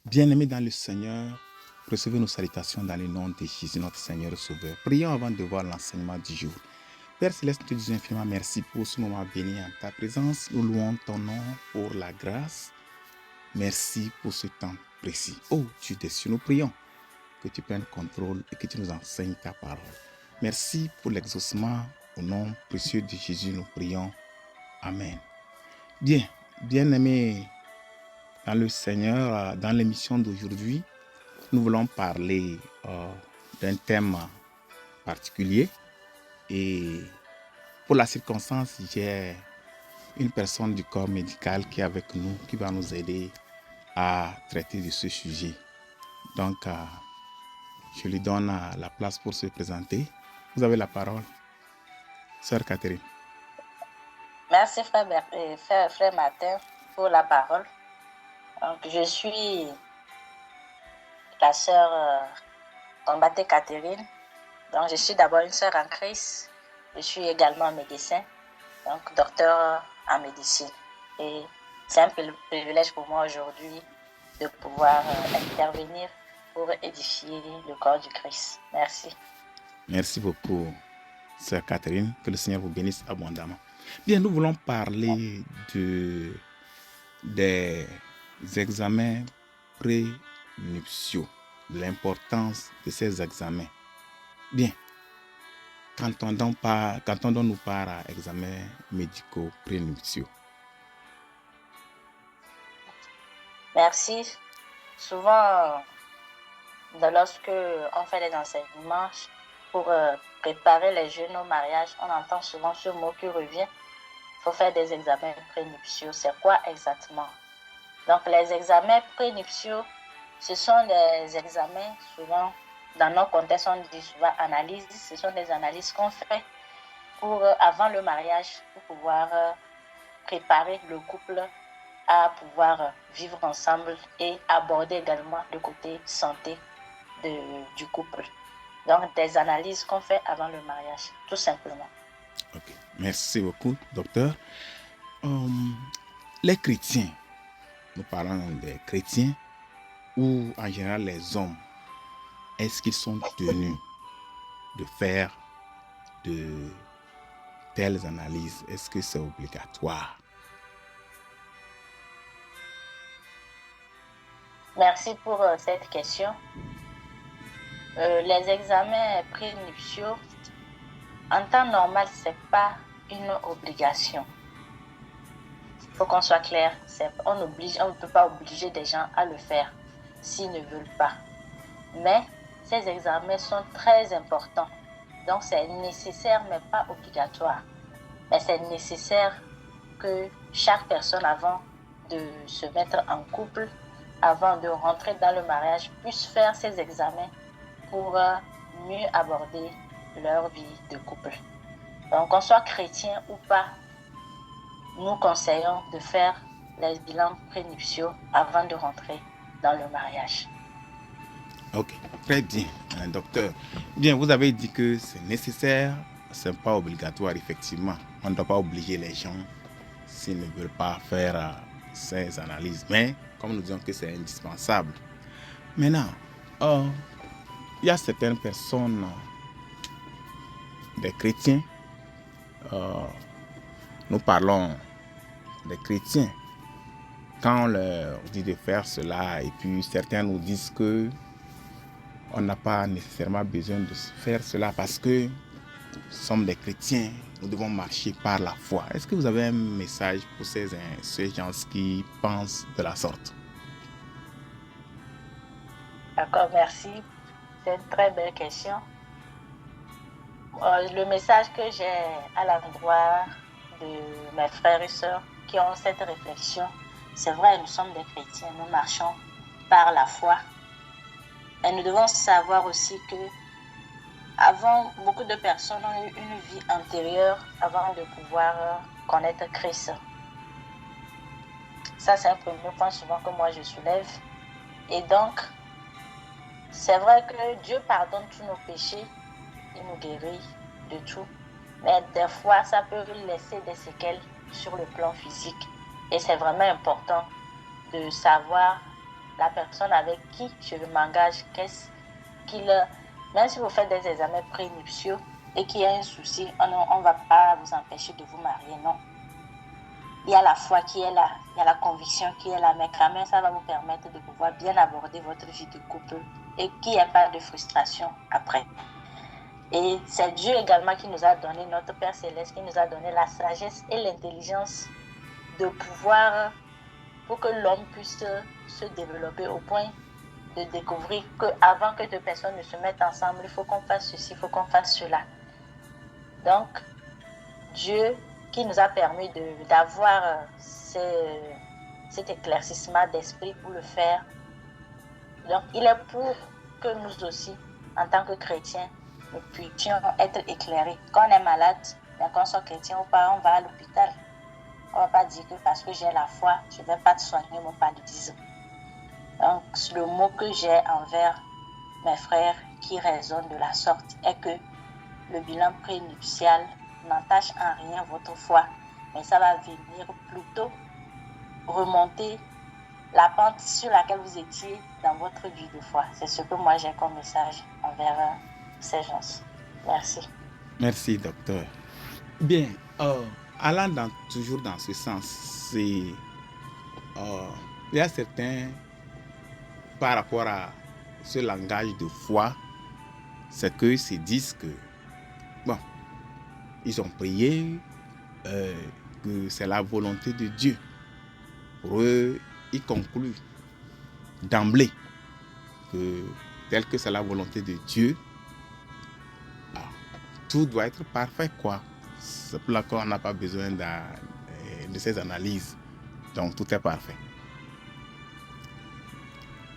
Bien-aimés dans le Seigneur, recevez nos salutations dans le nom de Jésus, notre Seigneur et Sauveur. Prions avant de voir l'enseignement du jour. Père Céleste, nous te disons infiniment merci pour ce moment béni en ta présence. Nous louons ton nom pour la grâce. Merci pour ce temps précis. Oh Dieu des cieux, nous prions que tu prennes contrôle et que tu nous enseignes ta parole. Merci pour l'exaucement. Au nom précieux de Jésus, nous prions. Amen. Bien-aimés dans le Seigneur, dans l'émission d'aujourd'hui, nous voulons parler d'un thème particulier et pour la circonstance, j'ai une personne du corps médical qui est avec nous, qui va nous aider à traiter de ce sujet. Donc, je lui donne la place pour se présenter. Vous avez la parole, Sœur Catherine. Merci frère Martin pour la parole. Donc, je suis la sœur Combaté Catherine. Donc, je suis d'abord une sœur en Christ. Je suis également médecin, donc docteur en médecine. Et c'est un privilège pour moi aujourd'hui de pouvoir intervenir pour édifier le corps du Christ. Merci. Merci beaucoup, Sœur Catherine. Que le Seigneur vous bénisse abondamment. Bien, nous voulons parler des examens prénuptiaux, de l'importance de ces examens. Bien, quand on nous parle à examens médicaux prénuptiaux. Merci. Souvent, lorsque on fait des enseignements pour préparer les jeunes au mariage, on entend souvent ce mot qui revient. Il faut faire des examens prénuptiaux. C'est quoi exactement? Donc, les examens prénuptiaux, ce sont des examens, souvent, dans nos contextes, on dit souvent analyse. Ce sont des analyses qu'on fait avant le mariage, pour pouvoir préparer le couple à pouvoir vivre ensemble et aborder également le côté santé du couple. Donc, des analyses qu'on fait avant le mariage, tout simplement. Ok, merci beaucoup, docteur. Les chrétiens, nous parlons des chrétiens ou en général les hommes, est-ce qu'ils sont tenus de faire de telles analyses? Est-ce que c'est obligatoire? Merci pour cette question. Les examens prénuptiaux, en temps normal, ce n'est pas une obligation. Il faut qu'on soit clair. On ne peut pas obliger des gens à le faire s'ils ne veulent pas. Mais ces examens sont très importants. Donc, c'est nécessaire, mais pas obligatoire. Mais c'est nécessaire que chaque personne, avant de se mettre en couple, avant de rentrer dans le mariage, puisse faire ces examens pour mieux aborder leur vie de couple. Donc, qu'on soit chrétien ou pas, nous conseillons de faire les bilans prénuptiaux avant de rentrer dans le mariage. Ok, très bien, docteur. Bien, vous avez dit que c'est nécessaire, ce n'est pas obligatoire, effectivement. On ne doit pas obliger les gens s'ils ne veulent pas faire ces analyses. Mais, comme nous disons que c'est indispensable. Maintenant, il y a certaines personnes, des chrétiens, nous parlons des chrétiens, quand on leur dit de faire cela, et puis certains nous disent que on n'a pas nécessairement besoin de faire cela parce que nous sommes des chrétiens, nous devons marcher par la foi. Est-ce que vous avez un message pour ces gens qui pensent de la sorte? D'accord, merci. C'est une très belle question. Le message que j'ai à l'endroit de mes frères et sœurs qui ont cette réflexion, c'est vrai, nous sommes des chrétiens, nous marchons par la foi. Et nous devons savoir aussi que avant, beaucoup de personnes ont eu une vie antérieure avant de pouvoir connaître Christ. Ça, c'est un premier point souvent que moi je soulève. Et donc, c'est vrai que Dieu pardonne tous nos péchés, il nous guérit de tout. Mais des fois, ça peut laisser des séquelles sur le plan physique. Et c'est vraiment important de savoir la personne avec qui je m'engage, qu'est-ce qu'il... Même si vous faites des examens prénuptiaux et qu'il y a un souci, on ne va pas vous empêcher de vous marier, non. Il y a la foi qui est là, il y a la conviction qui est là, mais quand même, ça va vous permettre de pouvoir bien aborder votre vie de couple et qu'il n'y ait pas de frustration après. Et c'est Dieu également qui nous a donné, notre Père Céleste, qui nous a donné la sagesse et l'intelligence de pouvoir, pour que l'homme puisse se développer au point de découvrir qu'avant que deux personnes ne se mettent ensemble, il faut qu'on fasse ceci, il faut qu'on fasse cela. Donc, Dieu qui nous a permis d'avoir cet éclaircissement d'esprit pour le faire. Donc, il est pour que nous aussi, en tant que chrétiens, nous puissions être éclairés. Quand on est malade, qu'on soit chrétien ou pas, on va à l'hôpital. On ne va pas dire que parce que j'ai la foi, je ne vais pas te soigner mon paludisme. Donc, le mot que j'ai envers mes frères qui raisonnent de la sorte est que le bilan prénuptial n'entache en rien votre foi, mais ça va venir plutôt remonter la pente sur laquelle vous étiez dans votre vie de foi. C'est ce que moi j'ai comme message envers ces gens. Merci. Merci, docteur. Bien, allant toujours dans ce sens, il y a certains, par rapport à ce langage de foi, c'est qu'ils se disent que, bon, ils ont prié, que c'est la volonté de Dieu. Pour eux, ils concluent d'emblée que tel que c'est la volonté de Dieu, tout doit être parfait, quoi. C'est pour qu'on n'a pas besoin de ces analyses. Donc, tout est parfait.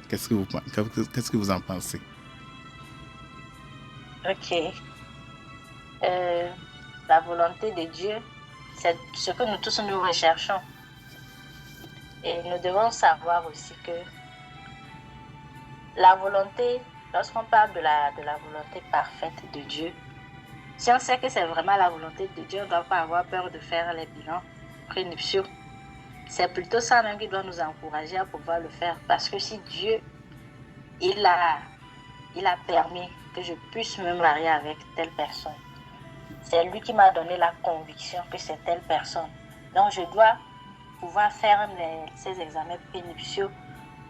Qu'est-ce que vous en pensez? Ok. La volonté de Dieu, c'est ce que nous tous nous recherchons. Et nous devons savoir aussi que la volonté, lorsqu'on parle de la volonté parfaite de Dieu, si on sait que c'est vraiment la volonté de Dieu, on ne doit pas avoir peur de faire les bilans prénuptiaux. C'est plutôt ça même qui doit nous encourager à pouvoir le faire. Parce que si Dieu, il a permis que je puisse me marier avec telle personne, c'est lui qui m'a donné la conviction que c'est telle personne. Donc je dois pouvoir faire ces examens prénuptiaux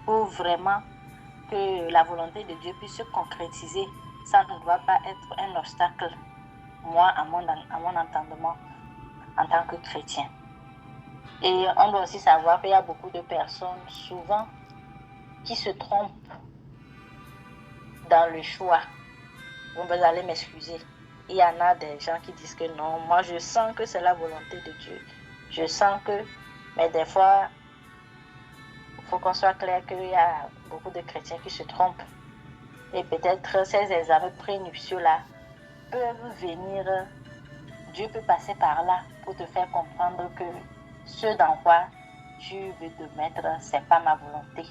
pour vraiment que la volonté de Dieu puisse se concrétiser. Ça ne doit pas être un obstacle, moi, à mon entendement, en tant que chrétien. Et on doit aussi savoir qu'il y a beaucoup de personnes, souvent, qui se trompent dans le choix. Vous allez m'excuser. Il y en a des gens qui disent que non, moi je sens que c'est la volonté de Dieu. Je sens que, mais des fois, il faut qu'on soit clair qu'il y a beaucoup de chrétiens qui se trompent. Et peut-être ces examens prénuptiaux-là peuvent venir, Dieu peut passer par là pour te faire comprendre que ce dans quoi tu veux te mettre, c'est pas ma volonté.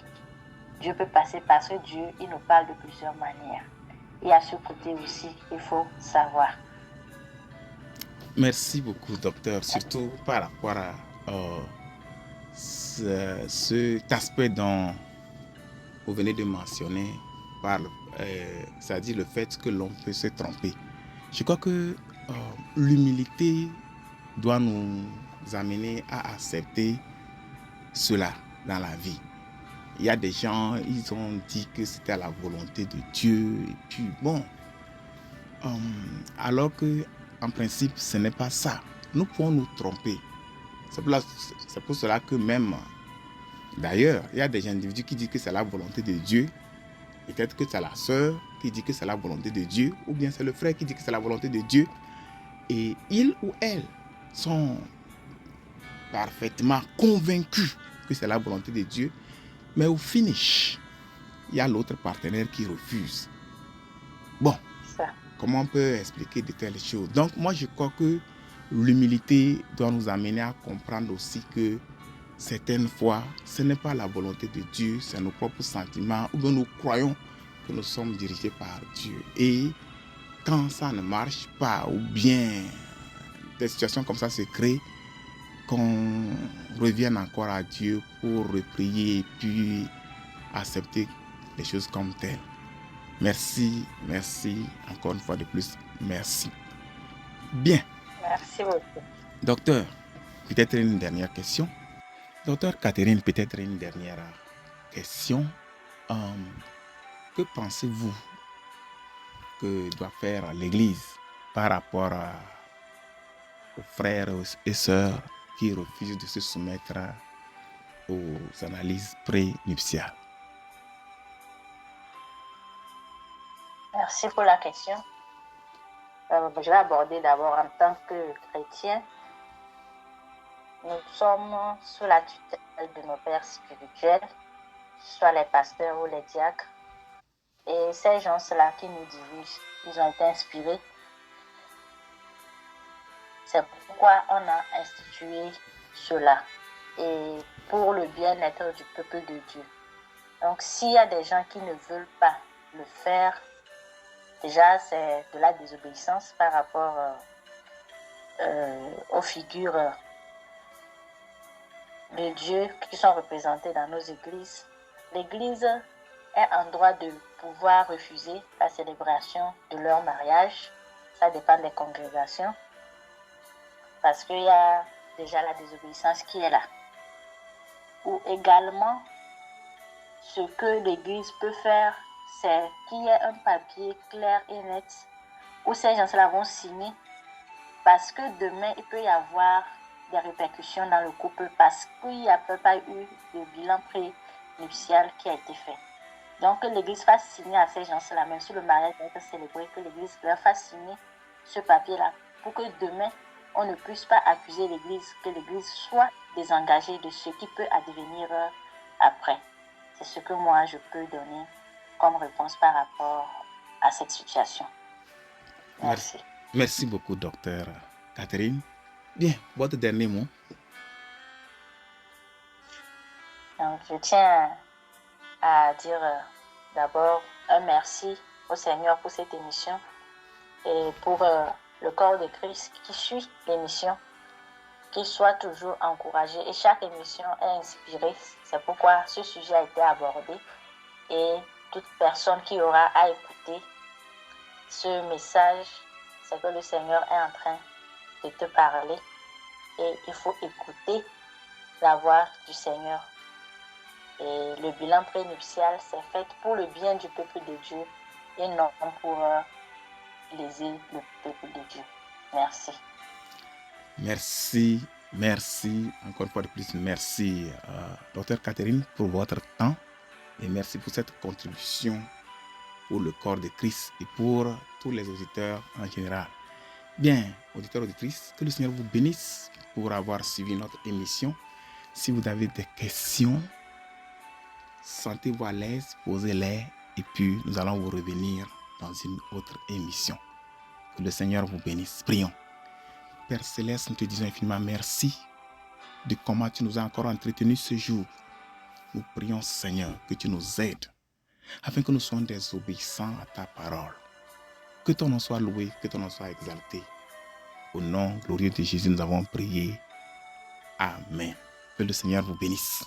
Dieu peut passer parce que Dieu, il nous parle de plusieurs manières. Et à ce côté aussi, il faut savoir. Merci beaucoup, docteur, surtout par rapport à cet aspect dont vous venez de mentionner, c'est-à-dire le fait que l'on peut se tromper. Je crois que l'humilité doit nous amener à accepter cela dans la vie. Il y a des gens, ils ont dit que c'était la volonté de Dieu, et puis bon, alors que en principe, ce n'est pas ça. Nous pouvons nous tromper. C'est pour cela que même, d'ailleurs, il y a des individus qui disent que c'est la volonté de Dieu. Peut-être que c'est la sœur qui dit que c'est la volonté de Dieu, ou bien c'est le frère qui dit que c'est la volonté de Dieu. Et il ou elle sont parfaitement convaincus que c'est la volonté de Dieu. Mais au finish, il y a l'autre partenaire qui refuse. Bon, comment on peut expliquer de telles choses? Donc, moi, je crois que l'humilité doit nous amener à comprendre aussi que certaines fois, ce n'est pas la volonté de Dieu, c'est nos propres sentiments, ou bien nous croyons que nous sommes dirigés par Dieu. Et quand ça ne marche pas, ou bien des situations comme ça se créent, qu'on revienne encore à Dieu pour prier et puis accepter les choses comme telles. Merci, merci, encore une fois de plus, merci. Bien. Merci beaucoup. Docteur, peut-être une dernière question. Docteur Catherine, peut-être une dernière question. Que pensez-vous que doit faire l'Église par rapport aux frères et sœurs qui refusent de se soumettre aux analyses prénuptiales? Merci pour la question. Je vais aborder d'abord en tant que chrétien. Nous sommes sous la tutelle de nos pères spirituels, soit les pasteurs ou les diacres. Et ces gens-là qui nous dirigent, ils ont été inspirés. C'est pourquoi on a institué cela. Et pour le bien-être du peuple de Dieu. Donc, s'il y a des gens qui ne veulent pas le faire, déjà, c'est de la désobéissance par rapport aux figures de Dieu qui sont représentées dans nos églises. L'Église est en droit de pouvoir refuser la célébration de leur mariage. Ça dépend des congrégations. Parce qu'il y a déjà la désobéissance qui est là. Ou également, ce que l'Église peut faire, c'est qu'il y ait un papier clair et net où ces gens-là vont signer, parce que demain, il peut y avoir des répercussions dans le couple parce qu'il n'y a pas eu de bilan prénuptial qui a été fait. Donc, que l'Église fasse signer à ces gens-là, même si le mariage va être célébré, que l'Église leur fasse signer ce papier-là pour que demain, on ne puisse pas accuser l'Église, que l'Église soit désengagée de ce qui peut advenir après. C'est ce que moi, je peux donner comme réponse par rapport à cette situation. Merci. Merci beaucoup, docteur Catherine. Bien, votre dernier mot. Donc, je tiens à dire d'abord un merci au Seigneur pour cette émission et pour le corps de Christ qui suit l'émission, qu'il soit toujours encouragé. Et chaque émission est inspirée. C'est pourquoi ce sujet a été abordé. Et toute personne qui aura à écouter ce message, c'est que le Seigneur est en train de te parler. Et il faut écouter la voix du Seigneur. Et le bilan prénuptial, c'est fait pour le bien du peuple de Dieu et non pour léser le peuple de Dieu. Merci. Merci, encore une fois de plus, merci, docteur Catherine, pour votre temps et merci pour cette contribution pour le corps de Christ et pour tous les auditeurs en général. Bien, auditeurs, auditrices, que le Seigneur vous bénisse pour avoir suivi notre émission. Si vous avez des questions, sentez-vous à l'aise, posez-les et puis nous allons vous revenir dans une autre émission. Que le Seigneur vous bénisse. Prions. Père Céleste, nous te disons infiniment merci de comment tu nous as encore entretenus ce jour. Nous prions, Seigneur, que tu nous aides afin que nous soyons des obéissants à ta parole. Que ton nom soit loué, que ton nom soit exalté. Au nom glorieux de Jésus, nous avons prié. Amen. Que le Seigneur vous bénisse.